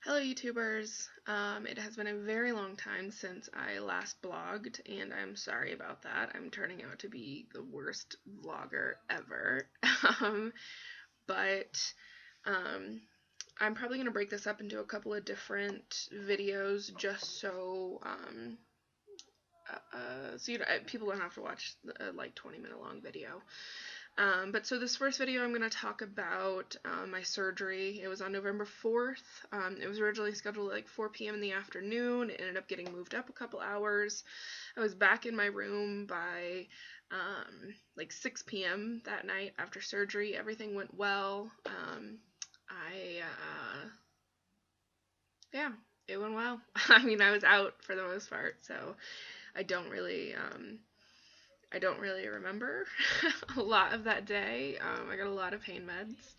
Hello YouTubers, it has been a very long time since I last blogged, and I'm sorry about that. I'm turning out to be the worst vlogger ever, um, but um, I'm probably going to break this up into a couple of different videos just so people don't have to watch a like 20-minute long video. But so this first video I'm going to talk about my surgery. It was on November 4th. It was originally scheduled at like 4 p.m. in the afternoon. It ended up getting moved up a couple hours. I was back in my room by like 6 p.m. that night after surgery. Everything went well. Yeah, it went well. I mean, I was out for the most part, so I don't really remember a lot of that day. I got a lot of pain meds.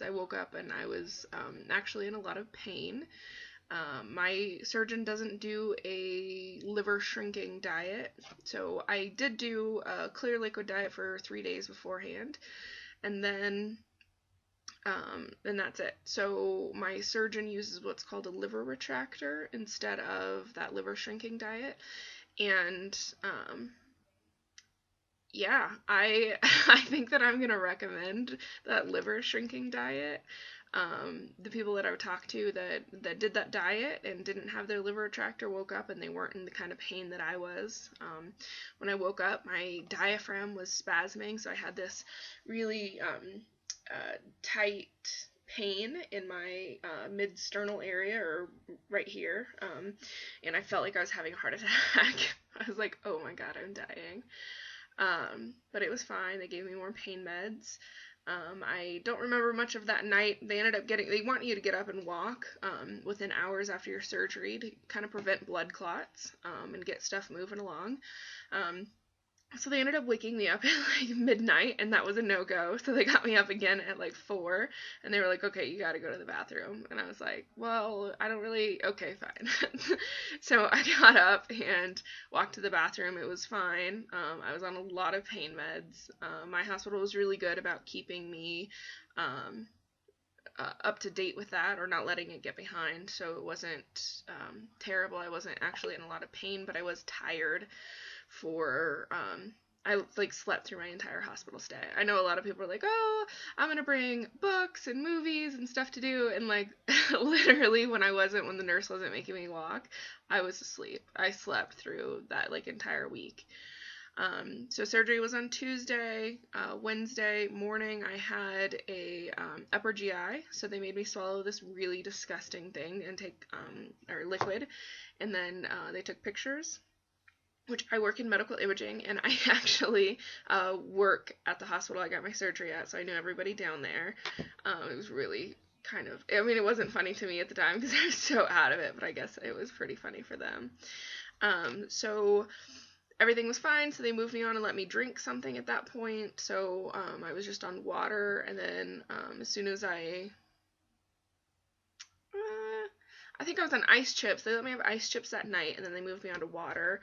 I woke up and I was actually in a lot of pain. My surgeon doesn't do a liver shrinking diet, so I did do a clear liquid diet for 3 days beforehand, and then that's it. So my surgeon uses what's called a liver retractor instead of that liver shrinking diet, and yeah, I I think that I'm gonna recommend that liver shrinking diet. The people that I would talk to that did that diet and didn't have their liver retractor woke up and they weren't in the kind of pain that I was. When I woke up, my diaphragm was spasming, so I had this really tight pain in my mid-sternal area, or right here, and I felt like I was having a heart attack. I was like, oh my god, I'm dying. But it was fine. They gave me more pain meds. I don't remember much of that night. They want you to get up and walk within hours after your surgery to kind of prevent blood clots and get stuff moving along. So they ended up waking me up at like midnight, and that was a no-go. So they got me up again at like 4, and they were like, okay, you gotta go to the bathroom. And I was like, well, I don't really, okay, fine. So I got up and walked to the bathroom. It was fine. I was on a lot of pain meds. My hospital was really good about keeping me up to date with that, or not letting it get behind. So it wasn't terrible. I wasn't actually in a lot of pain, but I was tired for I like slept through my entire hospital stay. I know a lot of people are like, oh, I'm gonna bring books and movies and stuff to do, and like literally when the nurse wasn't making me walk, I was asleep. I slept through that like entire week. So surgery was on Tuesday. Wednesday morning I had a upper GI, so they made me swallow this really disgusting thing and take or liquid, and then they took pictures, which I work in medical imaging, and I actually work at the hospital I got my surgery at, so I knew everybody down there. It was really kind of, I mean, it wasn't funny to me at the time because I was so out of it, but I guess it was pretty funny for them. So everything was fine, so they moved me on and let me drink something at that point. So I was just on water, and then as soon as I think I was on ice chips. They let me have ice chips that night, and then they moved me on to water,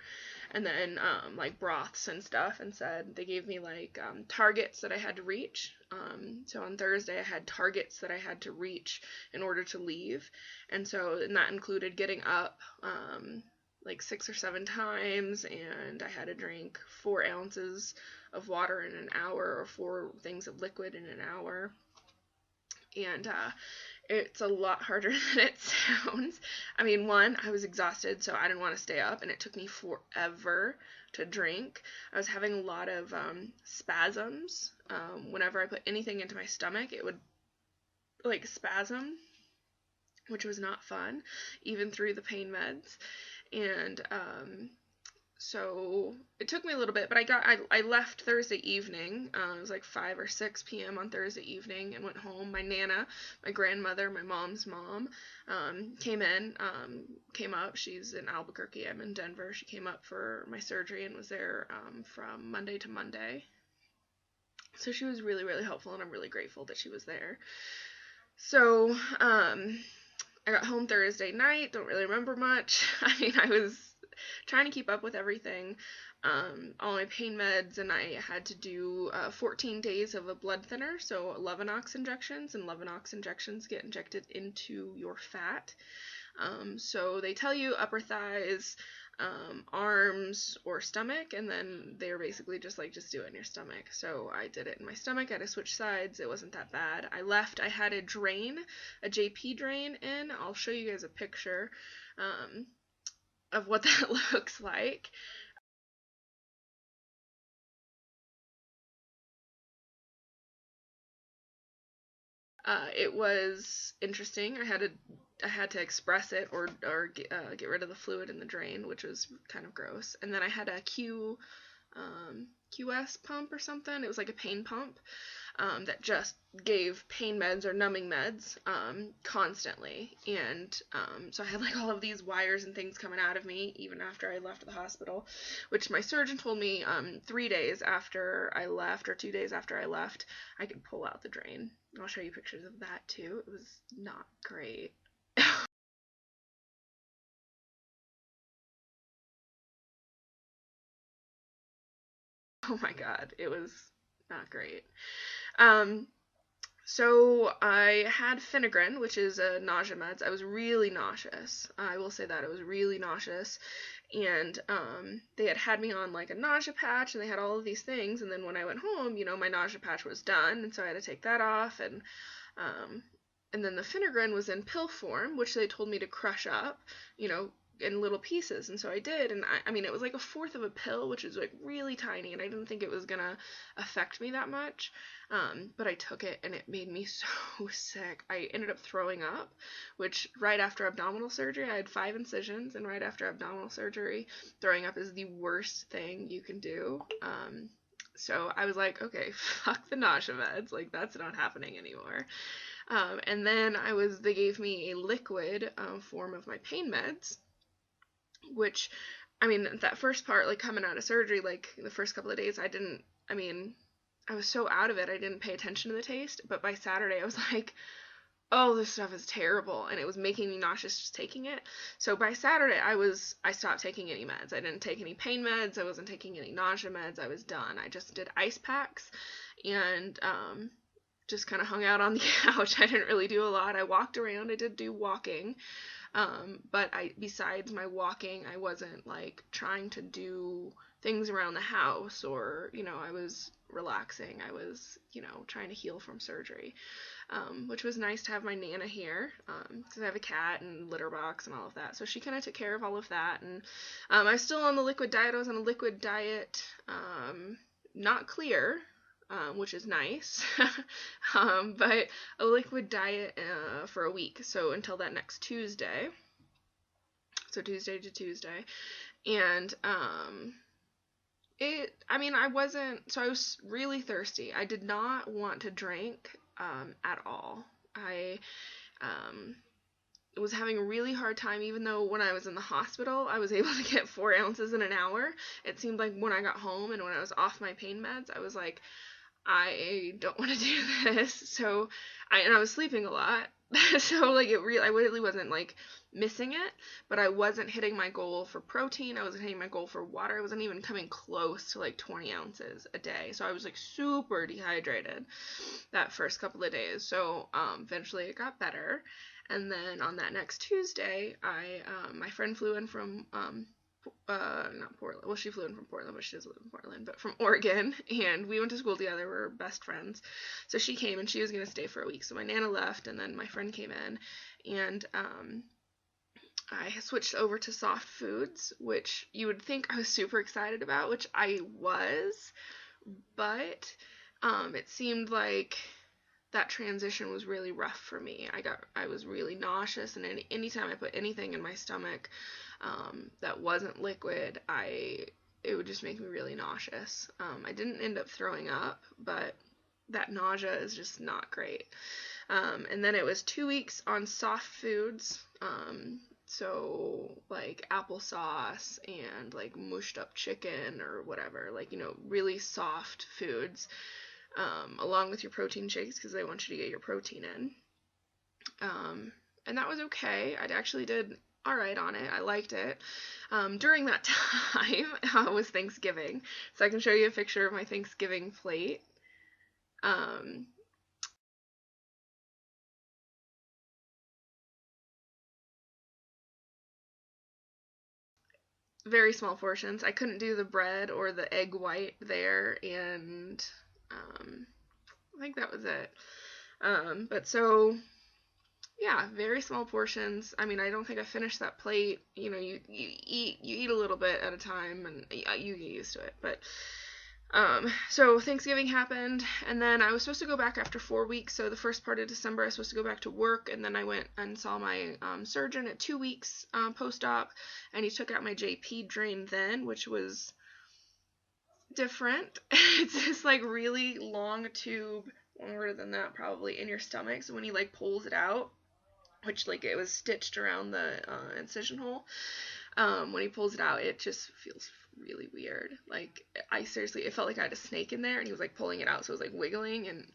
and then like broths and stuff, and said they gave me like targets that I had to reach. So on Thursday I had targets that I had to reach in order to leave, and that included getting up like 6 or 7 times, and I had to drink 4 ounces of water in an hour, or 4 things of liquid in an hour. And it's a lot harder than it sounds. I mean, one, I was exhausted, so I didn't want to stay up, and it took me forever to drink. I was having a lot of spasms. Whenever I put anything into my stomach, it would like spasm, which was not fun, even through the pain meds. And so it took me a little bit, but I left Thursday evening. It was like 5 or 6 p.m. on Thursday evening, and went home. My Nana, my grandmother, my mom's mom, came up. She's in Albuquerque. I'm in Denver. She came up for my surgery and was there from Monday to Monday. So she was really, really helpful, and I'm really grateful that she was there. So I got home Thursday night. Don't really remember much. I mean, I was trying to keep up with everything, all my pain meds, and I had to do 14 days of a blood thinner, so Levinox injections, and Levinox injections get injected into your fat. So they tell you upper thighs, arms, or stomach, and then they're basically just like, just do it in your stomach. So I did it in my stomach. I had to switch sides. It wasn't that bad. I left. I had a drain, a JP drain in. I'll show you guys a picture of what that looks like. It was interesting. I had to express it or get rid of the fluid in the drain, which was kind of gross. And then I had a QS pump or something. It was like a pain pump that just gave pain meds or numbing meds constantly. And so I had like all of these wires and things coming out of me even after I left the hospital, which my surgeon told me 3 days after I left, or 2 days after I left, I could pull out the drain. I'll show you pictures of that too. It was not great. Oh my god, it was not great. Um, So I had Finagrin, which is a nausea meds. I was really nauseous. I will say that I was really nauseous, and they had me on like a nausea patch, and they had all of these things. And then when I went home, my nausea patch was done, and so I had to take that off. Um, and then the Finagrin was in pill form, which they told me to crush up, in little pieces, and so I did, and I mean, it was like a fourth of a pill, which is like really tiny, and I didn't think it was gonna affect me that much, but I took it, and it made me so sick. I ended up throwing up, which right after abdominal surgery, I had 5 incisions, and right after abdominal surgery, throwing up is the worst thing you can do. So I was like, okay, fuck the nausea meds, like that's not happening anymore. And then they gave me a liquid form of my pain meds, which, I mean, that first part, like coming out of surgery, like the first couple of days, I was so out of it, I didn't pay attention to the taste, but by Saturday, I was like, oh, this stuff is terrible, and it was making me nauseous just taking it. So by Saturday, I stopped taking any meds. I didn't take any pain meds, I wasn't taking any nausea meds, I was done. I just did ice packs, and, just kind of hung out on the couch. I didn't really do a lot. I walked around, I did do walking, but besides my walking, I wasn't like trying to do things around the house, or, I was relaxing. I was, trying to heal from surgery, which was nice to have my Nana here, because I have a cat and litter box and all of that. So she kind of took care of all of that. And I was still on the liquid diet. I was on a liquid diet, not clear, which is nice, but a liquid diet for a week, so until that next Tuesday, so Tuesday to Tuesday, and I was really thirsty. I did not want to drink at all. I was having a really hard time, even though when I was in the hospital, I was able to get 4 ounces in an hour. It seemed like when I got home and when I was off my pain meds, I was like, I don't want to do this. So I was sleeping a lot. So like I really wasn't like missing it, but I wasn't hitting my goal for protein. I wasn't hitting my goal for water. I wasn't even coming close to like 20 ounces a day. So I was like super dehydrated that first couple of days. So eventually it got better. And then on that next Tuesday, my friend flew in from not Portland. Well, she flew in from Portland, but she doesn't live in Portland, but from Oregon, and we went to school together. We're best friends. So she came, and she was going to stay for a week. So my Nana left, and then my friend came in, and I switched over to soft foods, which you would think I was super excited about, which I was, but it seemed like that transition was really rough for me. I was really nauseous, and anytime I put anything in my stomach that wasn't liquid, it would just make me really nauseous. I didn't end up throwing up, but that nausea is just not great. And then it was 2 weeks on soft foods, so like applesauce and like mushed up chicken or whatever, like, really soft foods, along with your protein shakes, because they want you to get your protein in. And that was okay. I actually did all right on it. I liked it. During that time was Thanksgiving, so I can show you a picture of my Thanksgiving plate. Um, very small portions. I couldn't do the bread or the egg white there, and I think that was it. But so yeah, very small portions. I mean, I don't think I finished that plate. You know, you eat a little bit at a time, and you get used to it. But so Thanksgiving happened, and then I was supposed to go back after 4 weeks. So the first part of December, I was supposed to go back to work, and then I went and saw my surgeon at 2 weeks post-op, and he took out my JP drain then, which was different. It's this like really long tube, longer than that probably, in your stomach. So when he like pulls it out, which like it was stitched around the incision hole, when he pulls it out, it just feels really weird. Like, I seriously, it felt like I had a snake in there, and he was like pulling it out, so it was like wiggling, and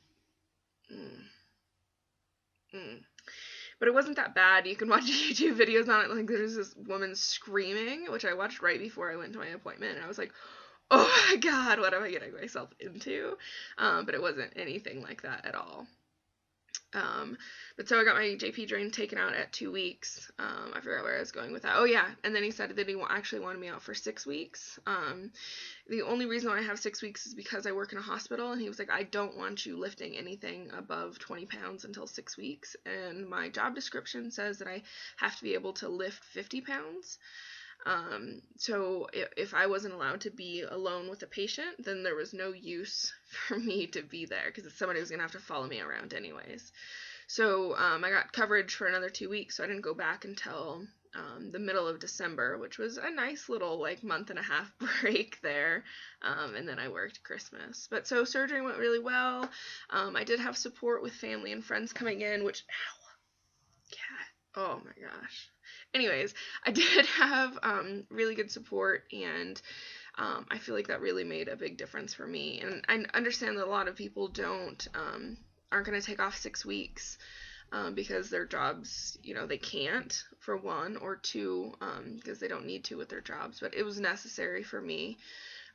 but it wasn't that bad. You can watch YouTube videos on it. Like, there's this woman screaming, which I watched right before I went to my appointment, and I was like, oh my god, what am I getting myself into? But it wasn't anything like that at all. But so I got my JP drain taken out at 2 weeks. I forgot where I was going with that. Oh yeah, and then he said that he actually wanted me out for 6 weeks. The only reason why I have 6 weeks is because I work in a hospital, and he was like, I don't want you lifting anything above 20 pounds until 6 weeks, and my job description says that I have to be able to lift 50 pounds. So if I wasn't allowed to be alone with a patient, then there was no use for me to be there, because somebody was going to have to follow me around anyways. So I got coverage for another 2 weeks, so I didn't go back until the middle of December, which was a nice little like month and a half break there. And then I worked Christmas. But so surgery went really well. I did have support with family and friends coming in, which, ow, cat, oh my gosh. Anyways, I did have really good support, and I feel like that really made a big difference for me. And I understand that a lot of people aren't going to take off 6 weeks because their jobs, they can't, for one, or two, because they don't need to with their jobs. But it was necessary for me,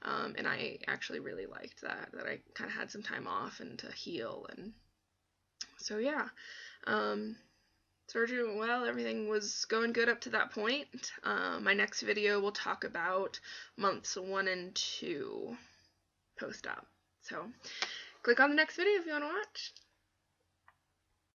and I actually really liked that I kind of had some time off and to heal. And so yeah. Surgery went well. Everything was going good up to that point. My next video will talk about months 1 and 2 post-op. So click on the next video if you want to watch.